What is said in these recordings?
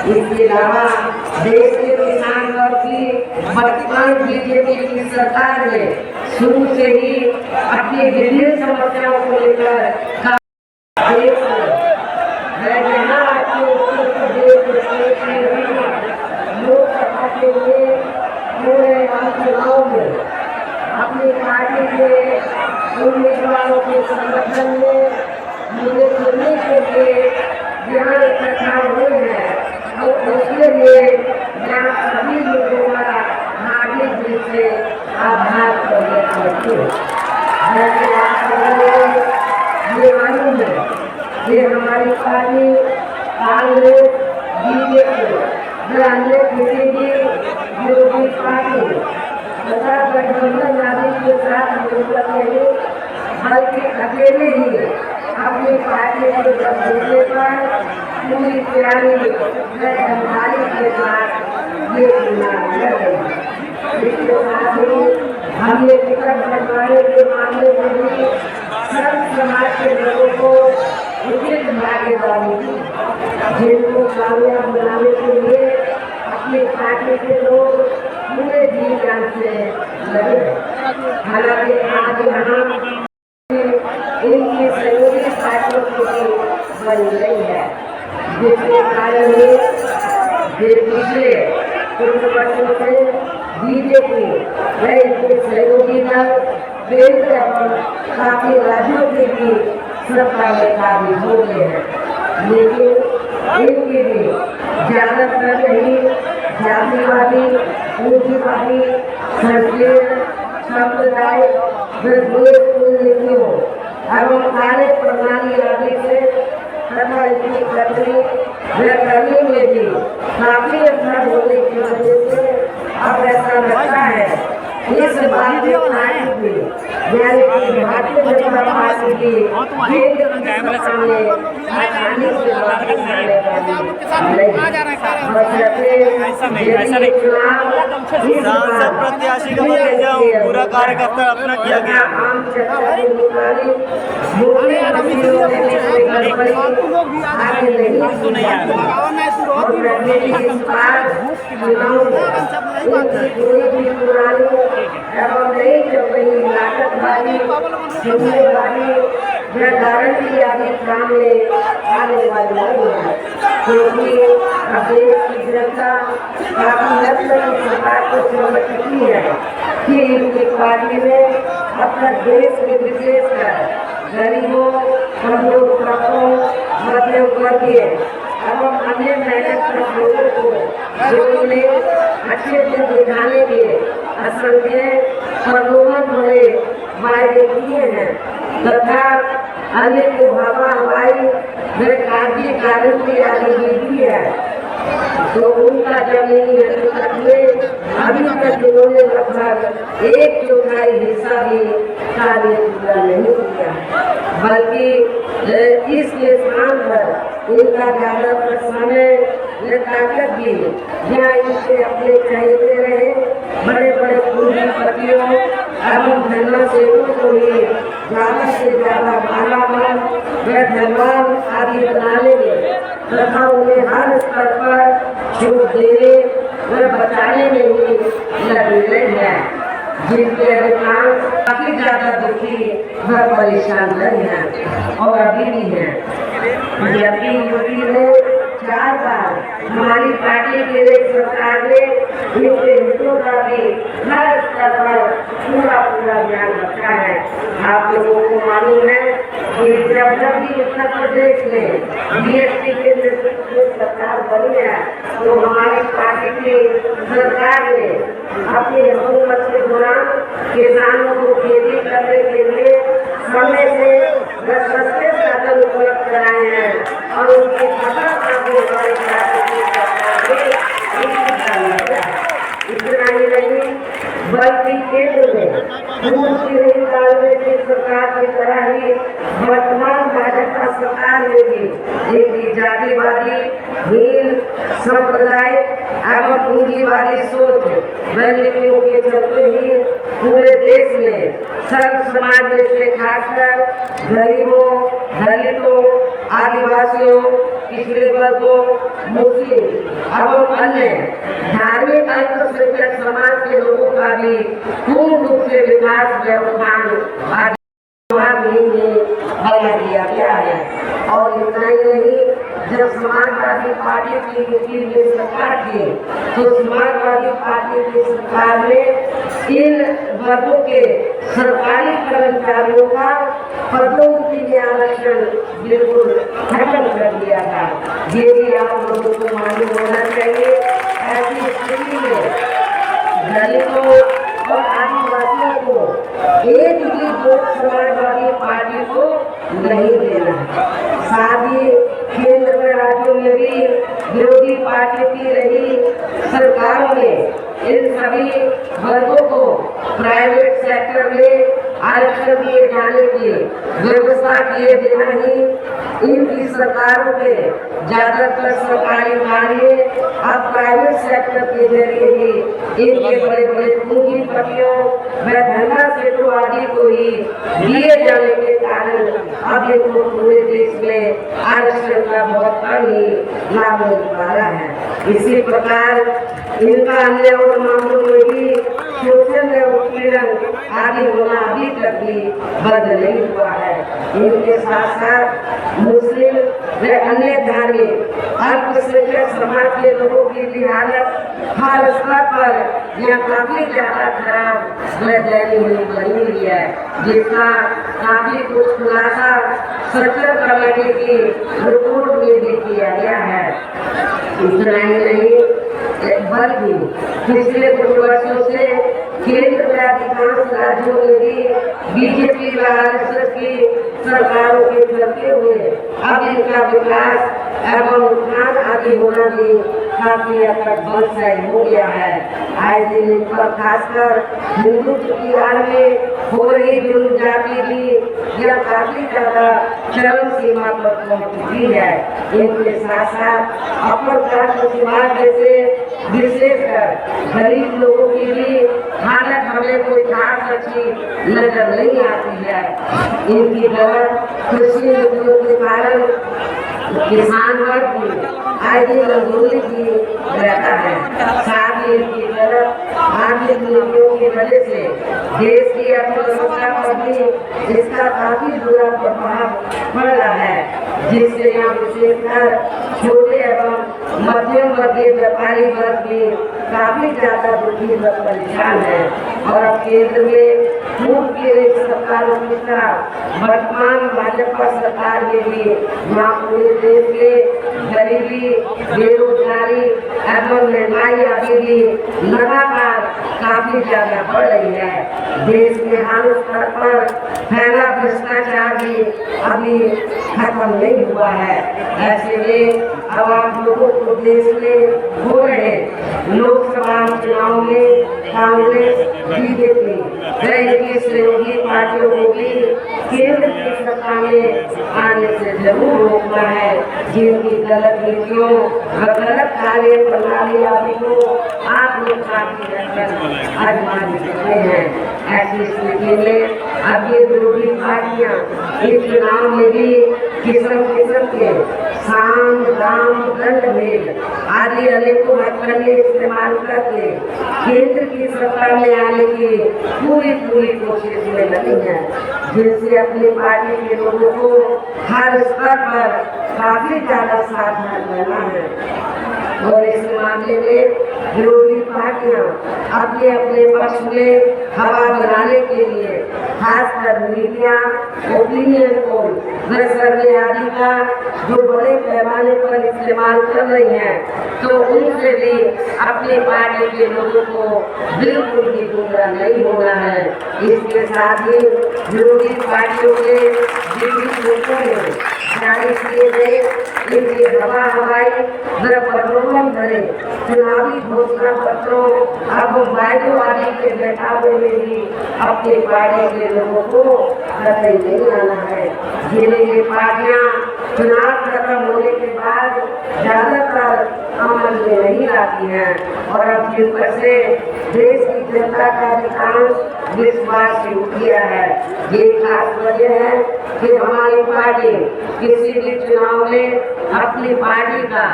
इसके अलावा देश के किसान वर्ग की वर्तमान बीजेपी की सरकार ने शुरू से ही अपनी विभिन्न समस्याओं को लेकर लोकसभा के लिए पूरे चुनाव में अपनी पार्टी के उम्मीदवारों के संगठन में मुझे सुनने के लिए यहाँ इकट्ठा हुए हैं और उसके लिए मैं सभी लोगों का हार्दिक दिल से आभार प्रकट करती हूँ। ये मालूम है कि हमारी पार्टी कांग्रेस बीजेपी अन्य किसी भी विरोधी पार्टी तथा गठबंधन आदि के साथ मिलकर नहीं बल्कि अकेले ही अपनी पार्टी के बदलने पर पूरी तैयारी ईमानदारी के साथ ये चुनाव लड़ रही है। इसके साथ ही हमने टिकट बंटवारे के मामले में भी सब समाज के लोगों को उचित भागीदारी दी, जिनको कामयाब बनाने के लिए अपनी पार्टी के लोग पूरे जी जान से लगे। हालांकि आज यहाँ इनकी सहयोगी पार्टियों की बन रही है, जिसके कारण पिछले कुछ वर्षों से बीजेपी व इसके सहयोगी दल केंद्र एवं काफी राज्यों के भी सत्ता में काबिज हो गए हैं, लेकिन इनकी भी ज्यादातर नहीं जातिवादी पूंजीवादी संकीर्ण सांप्रदायिक नीतियों एवं कार्य प्रणाली आदि से तथा इसकी करने में भी काफी असर होने की वजह से अब ऐसा लगता है इस बात में भारतीय जनता पार्टी की आसानी से सांसद प्रत्याशी का पूरा कार्यकर्ता अपना किया गया। एवं नहीं चल रही लागतवादी जिम्मेवारी गारंटी आदि सामने आने वाली नहीं है, क्योंकि देश की जनता काफी हद तक सरकार को समझ चुकी है कि इनकी पार्टी में अपना देश में विशेषकर गरीबों, कमजोर तबकों, मध्यम वर्गीय एवं अन्य मेहनत लोगों को जोड़ने अच्छे से दिखाने के असंख्य प्रलोभन भरे वायदे किए हैं तथा अन्य को हवा हवाई कार्य गारंटी आदि दी है, तो उनका जमीनी हकीकत में अभी तक इन्होंने लगभग 1/4 हिस्सा भी कार्य पूरा नहीं किया, बल्कि इसके स्थान पर इनका ज्यादातर समय ताकत भी यहाँ इनसे अपने चाहते रहे बड़े बड़े पूंजीपतियों एवं धनवासेवों को ही ज्यादा से ज्यादा मालामाल व धनवान आदि बनाने में तथा उन्हें हर स्तर पर छूट देने व बचाने में ही लगी रही है, जिनके अधिकांश काफी ज्यादा दुखी व परेशान रहे हैं और अभी भी है। जबकि यूपी में 4 बार हमारी पार्टी की सरकार ने इनके हितों का भी हर स्तर पर पूरा ध्यान रखा है। आप लोगों को मालूम है कि जब भी उत्तर प्रदेश में बीएसपी के नेतृत्व में सरकार बनी है, तो हमारी पार्टी की सरकार ने अपनी हुकूमत के दौरान किसानों को खेती करने के लिए समय से सस्ते साधन उपलब्ध कराए हैं और उनकी फसल का भी इतना ही नहीं बल्कि केंद्र में कांग्रेस की सरकार की तरह ही वर्तमान भाजपा सरकार में भी एक जातिवादी हीन सांप्रदायिक एवं पूंजीवादी सोच रणनीतियों के चलते ही पूरे देश में सर्व समाज में से खासकर गरीबों, दलितों, आदिवासियों पिछड़े वर्गों, मुस्लिम एवं अन्य धार्मिक अल्पसंख्यक समाज के लोगों का भी पूर्ण रूप से विकास व्यवधान बना दिया गया है। और इतना ही नहीं, जब समाजवादी पार्टी की यूपी में सरकार थी तो समाजवादी पार्टी की सरकार ने इन वर्गों के सरकारी कर्मचारियों का पदोन्नति में आरक्षण बिल्कुल खत्म कर दिया था। ये भी आप लोगों को मालूम होना चाहिए। ऐसी स्थिति में दलितों और आदिवासियों को एक भी वोट समाजवादी पार्टी को नहीं देना। साथ ही केंद्र में राज्यों में भी विरोधी पार्टी की रही सरकारों ने इन सभी वर्गों को प्राइवेट सेक्टर में आरक्षण दिए जाने की व्यवस्था किए बिना ही इनकी सरकारों के ज्यादातर सरकारी कार्य अब प्राइवेट सेक्टर के जरिए ही इनके बड़े बड़े पूंजीपतियों व धनराशियों आदि को ही दिए जाने के कारण अब इनको पूरे देश में आरक्षण का बहुत कम ही लाभ मिल पा रहा है। इसी प्रकार इनका अन्य और मामलों में भी शोषण व उत्पीड़न आदि होना अभी तक भी बंद नहीं हुआ है। इनके साथ साथ मुस्लिम व अन्य धार्मिक अल्पसंख्यक समाज के लोगों की भी हालत हर स्तर पर यह काफी ज्यादा खराब व दयनीय बनी हुई है, जिसका काफी कुछ खुलासा सर्कल कमेटी की रिपोर्ट में भी किया गया है। इतना ही नहीं, बल्कि पिछले कुछ वर्षों से केंद्र के अधिकांश राज्यों में भी बीजेपी व आरएसएस की सरकारों के चलते हुए अब इनका विकास एवं उत्थान आदि होना भी काफी हद तक बंद हो गया है। आए दिन इन पर खासकर हिंदुत्व की आड़ में हो रही जुल्म जाति भी यह काफी ज्यादा चरम सीमा पर पहुंच चुकी है। इनके साथ साथ अपर कास्ट समाज जैसे विशेषकर गरीब लोगों की भी हालत हमें कोई खास अच्छी नजर नहीं आती है। इनकी दर कृषि उद्योग के कारण किसान वर्ग की आय दिन आंदोलन की रहता है। साथ ही इनकी तरफ आर्थिक नीतियों की वजह से देश की अर्थव्यवस्था पर भी इसका काफी बुरा प्रभाव पड़ रहा है, जिससे यहाँ विशेषकर छोटे एवं मध्यम वर्गीय व्यापारी वर्ग भी काफी ज्यादा दुखी व परेशान है। और अब केंद्र में पूर्व की सरकारों की तरह वर्तमान भाजपा सरकार में भी यहाँ पूरे देश के गरीबी, बेरोजगारी एवं महंगाई आदि भी लगातार काफी ज्यादा बढ़ रही है। देश के हर स्तर पर फैला भ्रष्टाचार भी अभी खत्म नहीं हुआ है। ऐसे में अब आप लोगों को देश में हो रहे लोकसभा चुनाव में कांग्रेस, बीजेपी की सहयोगी पार्टियों को भी केंद्र की सत्ता में आने से जरूर रोकना है, जिनकी गलत नीतियों और गलत कार्य प्रणाली आदि को आप लोग काफी आजमा सकते हैं। ऐसी स्थिति में अब ये विरोधी पार्टियां इस चुनाव में भी किस्म किस्म के साम, दाम, दंड, भेद आदि अनेकों हथकंडे इस्तेमाल करके केंद्र की सत्ता में आने की पूरी कोशिश में लगी है, जिनसे अपनी पार्टी के लोगों को हर स्तर पर काफी ज्यादा सावधान रहना है। और इस मामले में विरोधी पार्टियां अपने अपने पक्ष में हवा बनाने के लिए खासकर मीडिया, ओपिनियन पोल व सर्वे आदि का जो बड़े पैमाने पर इस्तेमाल कर रही हैं, तो उनसे भी अपनी पार्टी के लोगों को बिल्कुल भी गुमराह नहीं होना है। इसके साथ ही विरोधी पार्टियों के विभिन्न ग्रुपों में जारी किए गए इनके हवाई प्रलोभन भरे चुनावी घोषणा पत्रों अब वायदों आदि के बैठावे में भी अपनी पार्टी के लोगों को कतई नहीं आना है। ये पार्टियां चुनाव खत्म होने के बाद ज्यादातर अमल में नहीं आती हैं और अब जिन पर से देश की जनता का अधिकांश विश्वास शुरू किया है। ये खास वजह है कि हमारी पार्टी किसी भी चुनाव में अपनी पार्टी का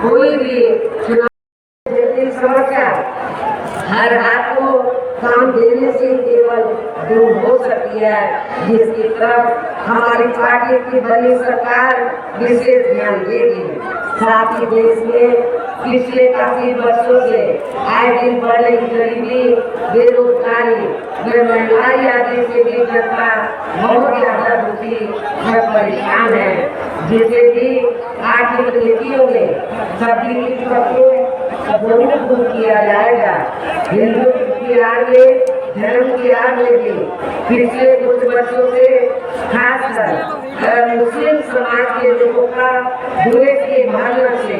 कोई भी चुनाव जटिल समस्या हर हाथ को काम देने से केवल दूर हो सकती है, जिसकी तरफ हमारी पार्टी की बनी सरकार विशेष ध्यान देगी। साथ ही देश में पिछले काफी वर्षों से आए दिन बढ़ रही गरीबी, बेरोजगारी व महंगाई आदि से भी जनता बहुत ज्यादा दुखी व परेशान है, जिसे भी आर्थिक नीतियों में सभी जरूर दूर किया जाएगा। हिंदुत्व की आड़ में, धर्म की आड़ में भी पिछले कुछ वर्षों से खासकर मुस्लिम समाज के लोगों का द्वेष की भावना से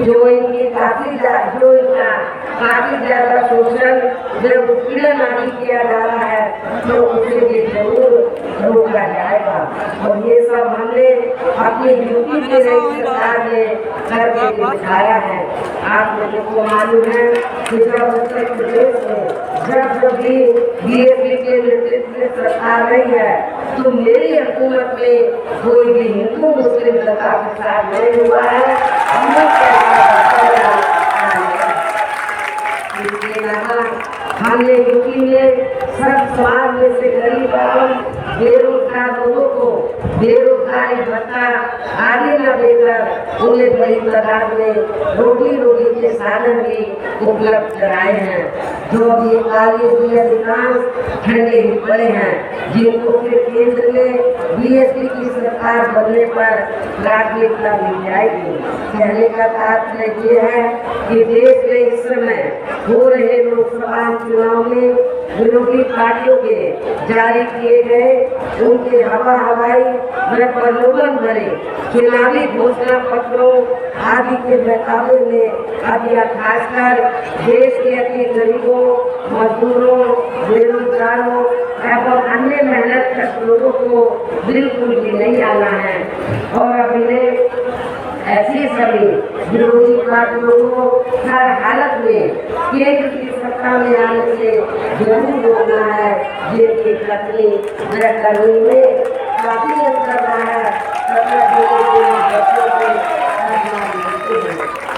जो इनका काफी ज्यादा शोषण जब उत्पीड़न आदि किया जा रहा है तो उसे भी जरूर रोका जाएगा। और ये सब हमने अपनी यूपी की नई सरकार ने करके दिखाया है। आप लोगों को मालूम है कि जब उत्तर प्रदेश में जब भी बीजेपी के नेतृत्व में सरकार रही है तो मेरी हुकूमत में कोई भी हिंदू मुस्लिम जनता के साथ नहीं हुआ है। हमने यूपी में सब समाज में से गरीब और बेरोजगार लोगों को बेरोजगारी भत्ता आदि न देकर उन्हें बड़ी तादाद में रोटी के साधन भी उपलब्ध कराए हैं। जो भी कार्य हुए अधिकांश ठंडे ही पड़े हैं, जिनको फिर केंद्र में बीएसपी की सरकार बनने पर प्राथमिकता मिल जाएगी। कहने का तात्पर्य ये है कि देश में इस समय हो रहे लोकसभा चुनाव में विरोधी पार्टियों के जारी किए गए उनके हवाई व प्रलोभन भरे चुनावी घोषणा पत्रों आदि के मुकाबले में अब यह खासकर देश के अति गरीबों, मजदूरों, बेरोजगारों एवं अन्य मेहनत लोगों को बिल्कुल भी नहीं आना है। और अब इन्हें ऐसी सभी विरोधी पार्टियों को हर हालत में केंद्र की सत्ता में आने से जरूर रोकना है, जिनकी कथनी व करनी में काफी अंतर रहा है।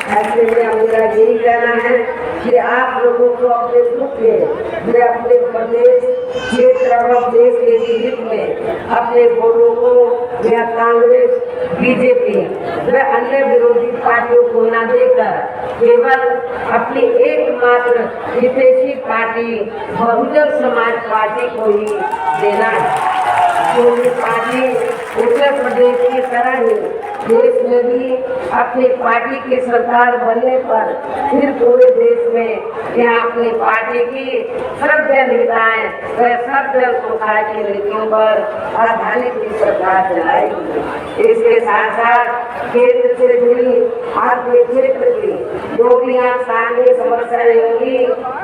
ऐसे में मेरा यही कहना है कि आप लोगों को अपने दुख में वे अपने प्रदेश क्षेत्र और देश के हित में अपने वोटों को या कांग्रेस, बीजेपी व अन्य विरोधी पार्टियों को न देकर केवल अपनी एकमात्र हितैषी पार्टी बहुजन समाज पार्टी को ही देना है। जो ये पार्टी उत्तर प्रदेश की तरह ही देश में भी अपनी पार्टी की सरकार बनने पर फिर पूरे देश में यहाँ अपनी पार्टी की सब जनहिताएं व सब जन सुखाय की नीतियों पर आधारित की सरकार चलाएगी। इसके साथ साथ केंद्र से जुड़ी आपके क्षेत्र की जो भी यहाँ सामने समस्याएं होंगी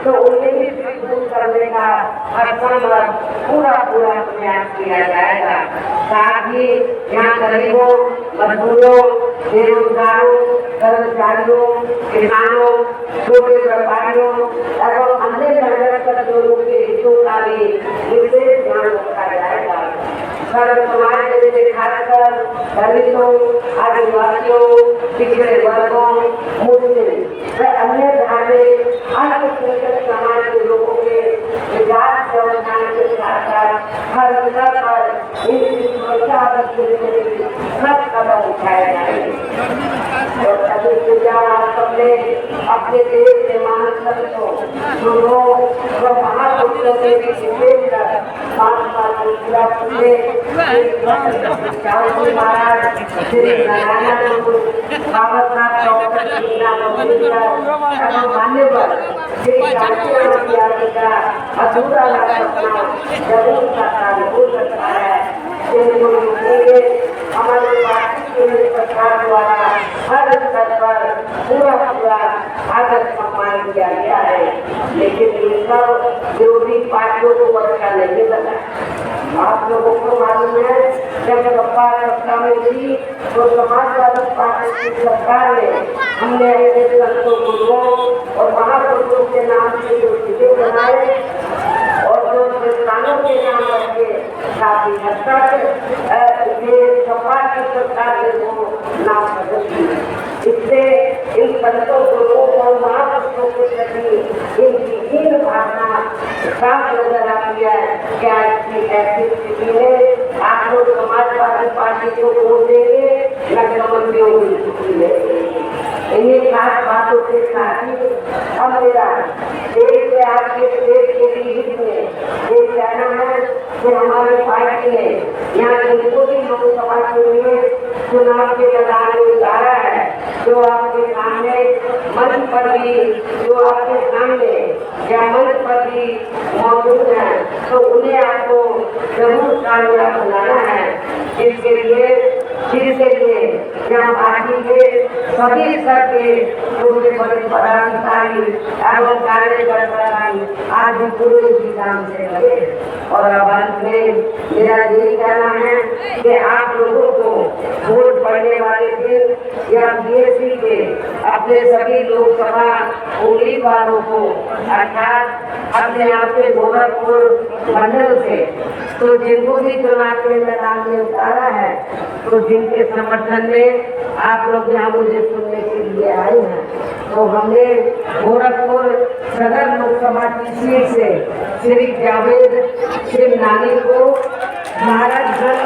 तो उन्हें भी दूर करने का हरसंभव पूरा प्रयास किया जाएगा। साथ ही यहाँ गरीबों, मजदूरों, बेरोजगारों, कर्मचारियों, किसानों, छोटे व्यापारियों एवं अन्य मेहनत लोगों के हितों का भी विशेष ध्यान रखा जाएगा। सर्व समाज में खासकर दलितों, आदिवासियों, पिछड़े वर्गों, मुस्लिम व अन्य धार्मिक अल्पसंख्यक समाज के लोगों के विकास व्यवस्था के साथ साथ हर स्तर पर इनकी सुरक्षा सब कदम उठाए जाएंगे। और सबने अपने देश के महान को महापुरुषों के भी विशेष महाराज श्री नारायण बाबा साहब मान्यवर श्री का अधूरा जरूर हो सकता है। हमारे पार्टी के सरकार द्वारा हर स्तर पर पूरा आदर सम्मान किया गया है, लेकिन इन सब विरोधी पार्टियों को अच्छा नहीं लगा। आप लोगों को मालूम है जब सपा सत्ता में थी तो समाजवादी पार्टी की सरकार ने हमने अपने संतों गुरुओं और महापुरुषों के नाम से जो चीजें बनाए और काफी हद तक ये सपा की सरकार ने वो नाम बदल इससे इन संतों को और महापुरुषों के प्रति इनकी हीन भावना साफ नजर आती है। क्या इसकी ऐसी स्थिति में आप लोग समाजवादी पार्टी को वोट देंगे न कमलदेव की इन्हीं खास बातों के साथ ही अब मेरा देश में आपके देश के हित में ये कहना है कि हमारी पार्टी ने यहाँ जिनको भी लोकसभा के लिए चुनाव के मैदान में उतारा है जो आपके सामने मंच पर भी जो आपके सामने या मंच पर भी मौजूद है तो उन्हें आपको जरूर कामयाब बनाना है। इसके लिए यहाँ पार्टी के सभी स्तर के छोटे बड़े पदाधिकारी एवं कार्यकर्ता आज भी पूरे काम से लगे और अब अंत में मेरा यही कहना है कि आप लोगों को वोट पड़ने वाले दिन या बीएसपी के अपने सभी लोकसभा उम्मीदवारों को अर्थात अपने आप के गोरखपुर मंडल से तो जिनको भी चुनाव के मैदान में उतारा है तो जिनके समर्थन में आप लोग यहाँ मुझे सुनने के लिए आए हैं तो हमने गोरखपुर सदर लोकसभा की सीट से श्री जावेद शिवनानी को महाराजगंज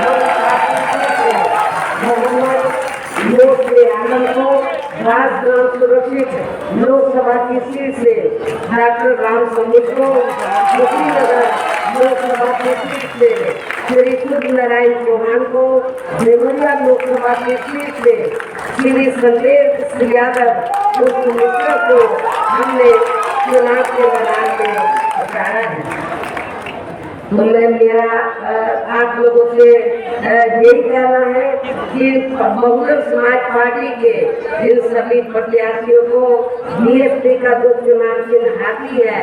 लोकसभा की सीट से मोहम्मद आनंद को राजग्राम सुरक्षित लोकसभा की सीट से डॉक्टर राम समीर को कुशीनगर लोकसभा की सीट से श्री सूर्य नारायण चौहान को देवरिया लोकसभा की सीट से श्री संदेश यादव उर्फ मिश्रा को हमने चुनाव के मैदान में उतारा है। तो मैं मेरा आप लोगों से यही कहना है कि बहुजन समाज पार्टी के इन सभी प्रत्याशियों को बीएसपी का जो चुनाव चिन्ह हाथी है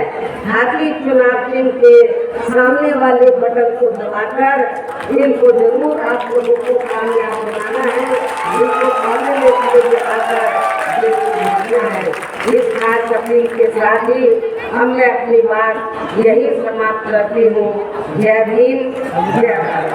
हाथी चुनाव चिन्ह के सामने वाले बटन को दबाकर इनको जरूर आप लोगों को कामयाब बनाना है। इनको सामने में आकर है। इस खास अपील के साथ ही हम मैं अपनी बात यही समाप्त करती हूँ। जय भीम जय भारत।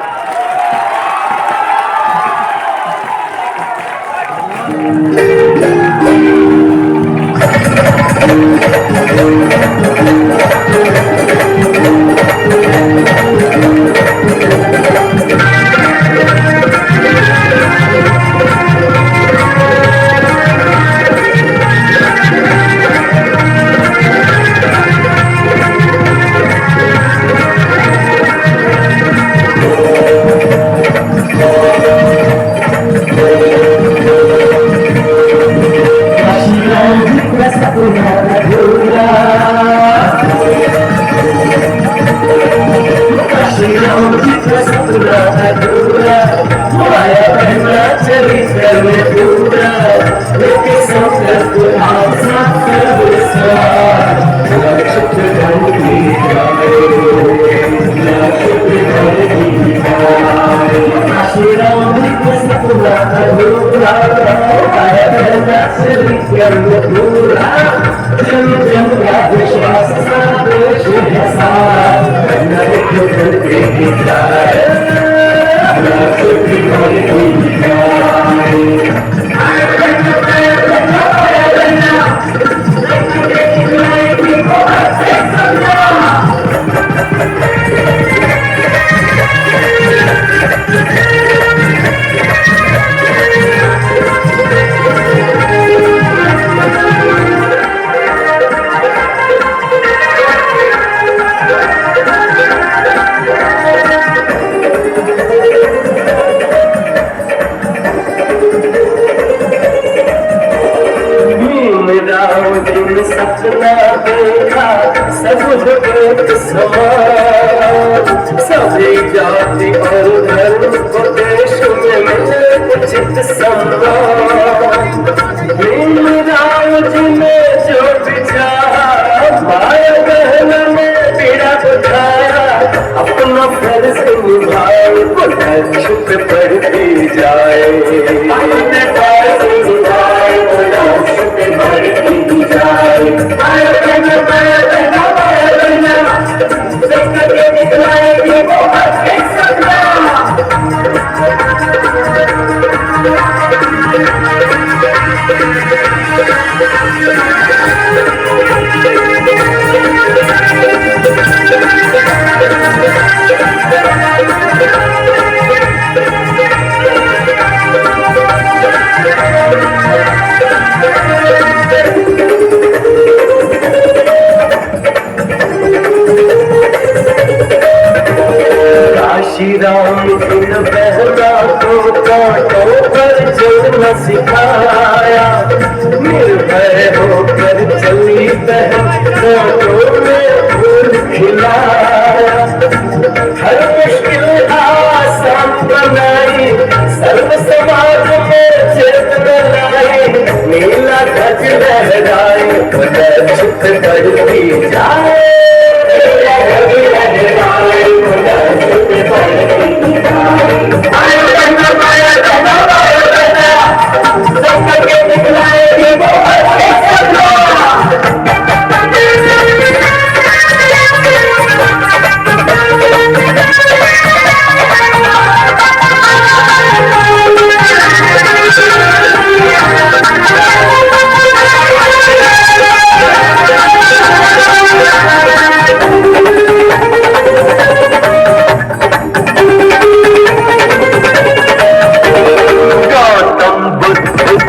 सपना देखा सब एक समान सभी जाति और धर्म को देश में मिले उचित सम्मान। भीमराव जी ने जो बिछाया माया बहन ने पीड़ा बुझाया अपना फर्ज निभाए वो लक्ष्य बढ़ती जाए अपने फर्ज निभाए वो लक्ष्य बढ़ती जाए। Let's काशी राम बिन बहना को कांटों पर चलना सिखाया, निर्भय होकर चली बहन कांटों में फूल खिलाया। हर मुश्किल आसान बनाई, सर्व समाज में चेतना लाई, नीला ध्वज लहराए चित बढ़ती जाए।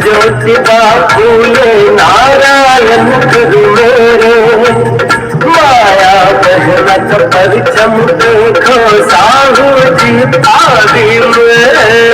ज्योतिबा फूले नारायण गुरु मेरे, माया बहनत परचम देखो साहू जी आदि मेरे।